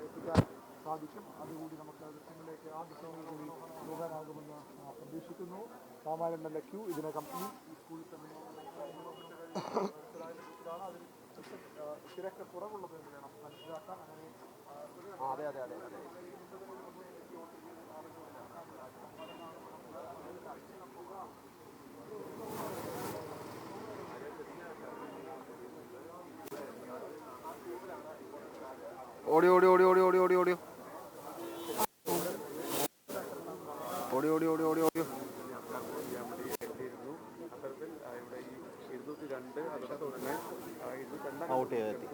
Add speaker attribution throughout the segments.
Speaker 1: എത്തിക്കാൻ സാധിക്കും. അതുകൂടി നമുക്ക് ദൃശ്യങ്ങളിലേക്ക് ആ ദൃശ്യങ്ങളിൽ കൂടി പോകാനാകുമെന്ന് പ്രതീക്ഷിക്കുന്നു. രാമായണന്റെ ക്യൂ ഇതിനകം ഈ സ്കൂളിൽ തന്നെ അതിൽ തിരക്ക് കുറവുള്ളത് എന്ന് വേണം മനസ്സിലാക്കാൻ. അങ്ങനെ അതെ അതെ അതെ അതെ
Speaker 2: ഓടി ഓടി ഓടി ഓടി ഓടി ഓടി ഓടിയോ ഓടി ഓടി ഓടി ഓടി ഓടിയോ ഔട്ട് ചെയ്തെത്തി.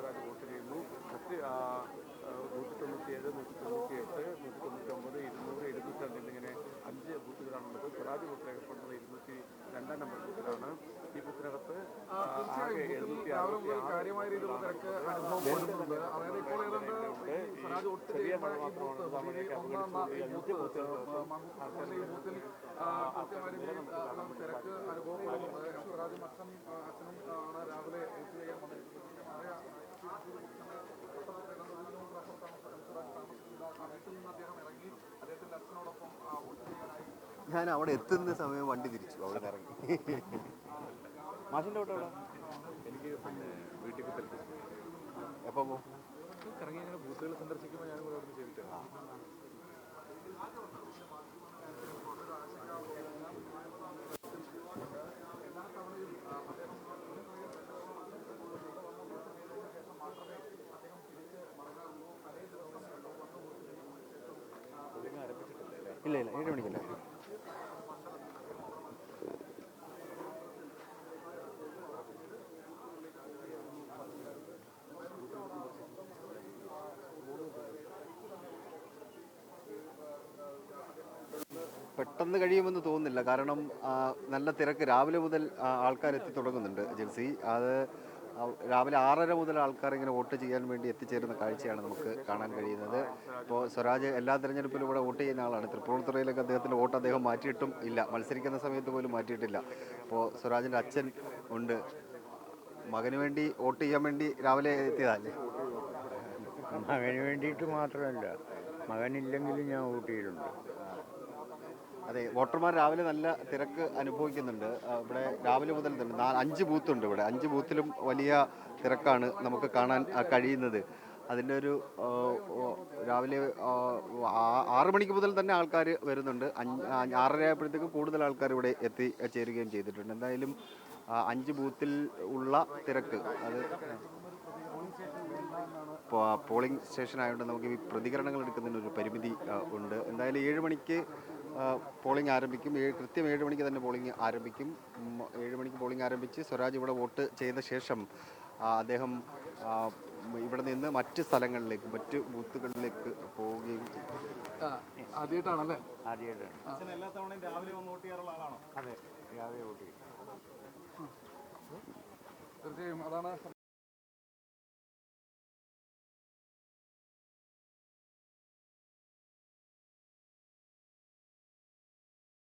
Speaker 3: 197, 198, 199, 200, 202 എന്നിങ്ങനെ 5 ബൂത്തുകളാണുള്ളത്. സ്വരാജ് വോട്ട് രേഖപ്പെടുന്നത് 202 നമ്പർ ബൂത്തിലാണ്. ഈ ബൂത്തിനകത്ത്
Speaker 1: കാര്യമായ രീതിയിലുള്ള തിരക്ക് അനുഭവപ്പെടുന്നുണ്ട്. അതായത് ഇപ്പോൾ ചെറിയ മഴ മാത്രമാണ് ഈ ബൂത്തിൽ തിരക്ക് അനുഭവപ്പെടുന്നത്. സ്വരാജും അച്ഛനും ആണ് രാവിലെ വോട്ട് ചെയ്യാൻ വന്നിരിക്കുന്നത്.
Speaker 2: ഞാൻ അവിടെ എത്തുന്ന സമയം വണ്ടി തിരിച്ചു, അവിടെ നിന്ന് ഇറങ്ങി. മാഷിൻ്റെ ഓട്ടോ എവിടെ?
Speaker 3: എനിക്ക് പിന്നെ വീട്ടിൽ തിരക്ക്
Speaker 2: എപ്പോൾ പോകും?
Speaker 3: ഇറങ്ങി അങ്ങനെ ബൂത്തുകൾ സന്ദർശിക്കുമ്പോൾ ഞാനും കൂടെ അവിടെ ചെയ്തിട്ട്
Speaker 2: ഇല്ല ഇല്ല 7 മണിക്കല്ലേ. പെട്ടെന്ന് കഴിയുമെന്ന് തോന്നുന്നില്ല. കാരണം നല്ല തിരക്ക് രാവിലെ മുതൽ ആൾക്കാരെത്തി തുടങ്ങുന്നുണ്ട്. ജിൽസി, അത് രാവിലെ 6:30 മുതൽ ആൾക്കാർ ഇങ്ങനെ വോട്ട് ചെയ്യാൻ വേണ്ടി എത്തിച്ചേരുന്ന കാഴ്ചയാണ് നമുക്ക് കാണാൻ കഴിയുന്നത്. ഇപ്പോൾ സ്വരാജ് എല്ലാ തിരഞ്ഞെടുപ്പിലും ഇവിടെ വോട്ട് ചെയ്യുന്ന ആളാണ്. തൃപ്പൂണിത്തുറയിലൊക്കെ അദ്ദേഹത്തിൻ്റെ വോട്ട് അദ്ദേഹം മാറ്റിയിട്ടും ഇല്ല, മത്സരിക്കുന്ന സമയത്ത് പോലും മാറ്റിയിട്ടില്ല. ഇപ്പോൾ സ്വരാജിൻ്റെ അച്ഛൻ ഉണ്ട്. മകന് വേണ്ടി വോട്ട് ചെയ്യാൻ വേണ്ടി രാവിലെ എത്തിയതല്ലേ?
Speaker 4: മകന് വേണ്ടിയിട്ട് മാത്രമല്ല, മകനില്ലെങ്കിലും ഞാൻ വോട്ട് ചെയ്തിട്ടുണ്ട്.
Speaker 2: അതെ, വോട്ടർമാർ രാവിലെ നല്ല തിരക്ക് അനുഭവിക്കുന്നുണ്ട്. ഇവിടെ രാവിലെ മുതൽ തന്നെ 5 ബൂത്തുണ്ട്. ഇവിടെ 5 ബൂത്തിലും വലിയ തിരക്കാണ് നമുക്ക് കാണാൻ കഴിയുന്നത്. അതിൻ്റെ ഒരു രാവിലെ 6 മണിക്ക് മുതൽ തന്നെ ആൾക്കാർ വരുന്നുണ്ട്. 6:30 ആയപ്പോഴത്തേക്കും കൂടുതൽ ആൾക്കാർ ഇവിടെ എത്തിച്ചേരുകയും ചെയ്തിട്ടുണ്ട്. എന്തായാലും 5 ബൂത്തിൽ ഉള്ള തിരക്ക്, അത് പോളിംഗ് സ്റ്റേഷൻ ആയതുകൊണ്ട് നമുക്ക് ഈ പ്രതികരണങ്ങൾ എടുക്കുന്നതിന് ഒരു പരിമിതി ഉണ്ട്. എന്തായാലും 7 മണിക്ക് പോളിംഗ് ആരംഭിക്കും. കൃത്യം 7 മണിക്ക് തന്നെ പോളിംഗ് ആരംഭിക്കും. 7 മണിക്ക് പോളിംഗ് ആരംഭിച്ച് സ്വരാജ് ഇവിടെ വോട്ട് ചെയ്ത ശേഷം അദ്ദേഹം ഇവിടെ നിന്ന് മറ്റ് സ്ഥലങ്ങളിലേക്ക്, മറ്റ് ബൂത്തുകളിലേക്ക് പോവുകയും ചെയ്യും.
Speaker 1: ആദ്യമായിട്ടാണല്ലേ?
Speaker 4: ആദ്യമായിട്ടാണ്.
Speaker 1: എല്ലാ തവണയും രാവിലെ വന്ന് വോട്ട് ചെയ്യാറുള്ള ആളാണോ?
Speaker 4: അതെ, രാവിലെ വോട്ട് ചെയ്യും.
Speaker 1: തീർച്ചയായും അതാണ്